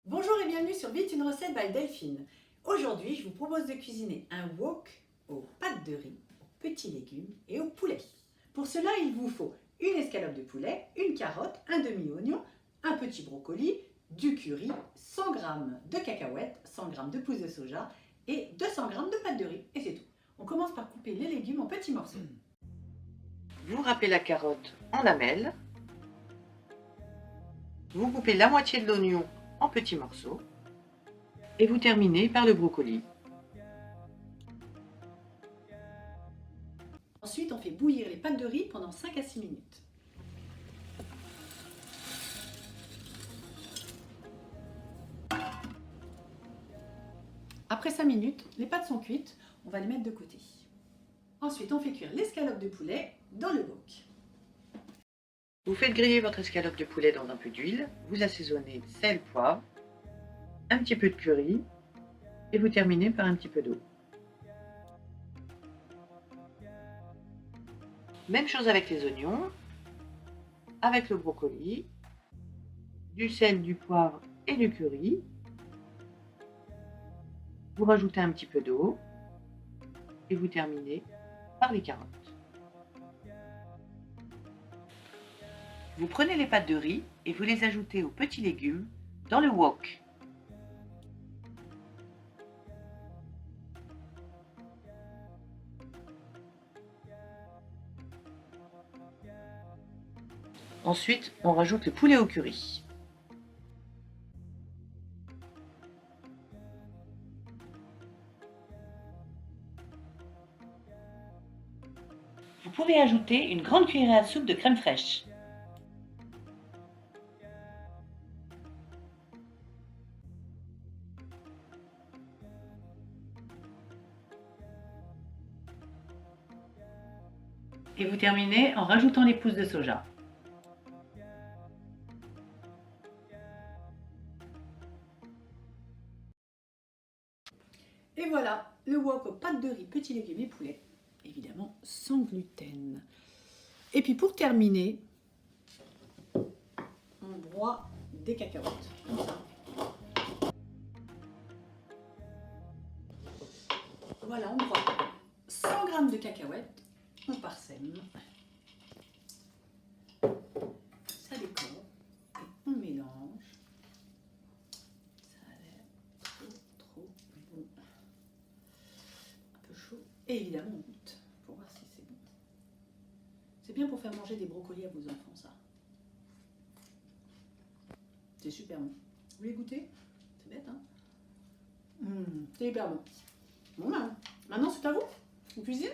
Bonjour et bienvenue sur Vite une recette by Delphine. Aujourd'hui, je vous propose de cuisiner un wok aux pâtes de riz, aux petits légumes et au poulet. Pour cela, il vous faut une escalope de poulet, une carotte, un demi-oignon, un petit brocoli, du curry, 100 g de cacahuètes, 100 g de pousses de soja et 200 g de pâtes de riz. Et c'est tout. On commence par couper les légumes en petits morceaux. Vous râpez la carotte en lamelles. Vous coupez la moitié de l'oignon en petits morceaux. Et vous terminez par le brocoli. Ensuite, on fait bouillir les pâtes de riz pendant 5 à 6 minutes. Après 5 minutes, les pâtes sont cuites, on va les mettre de côté. Ensuite, on fait cuire l'escalope de poulet dans le wok. Vous faites griller votre escalope de poulet dans un peu d'huile. Vous assaisonnez sel, poivre, un petit peu de curry et vous terminez par un petit peu d'eau. Même chose avec les oignons, avec le brocoli, du sel, du poivre et du curry. Vous rajoutez un petit peu d'eau et vous terminez par les carottes. Vous prenez les pâtes de riz et vous les ajoutez aux petits légumes dans le wok. Ensuite, on rajoute le poulet au curry. Vous pouvez ajouter une grande cuillerée à soupe de crème fraîche. Et vous terminez en rajoutant les pousses de soja. Et voilà, le wok aux pâtes de riz, petits légumes et poulet, évidemment sans gluten. Et puis pour terminer, on broie des cacahuètes, comme ça. Voilà, on broie 100 g de cacahuètes, on parsème, ça décore, et on mélange. Ça a l'air trop bon. Un peu chaud. Et évidemment, on goûte pour voir si c'est bon. C'est bien pour faire manger des brocolis à vos enfants, ça. C'est super bon. Vous voulez goûter? C'est bête, hein? C'est hyper bon. Bon, ben, maintenant c'est à vous. Vous cuisinez?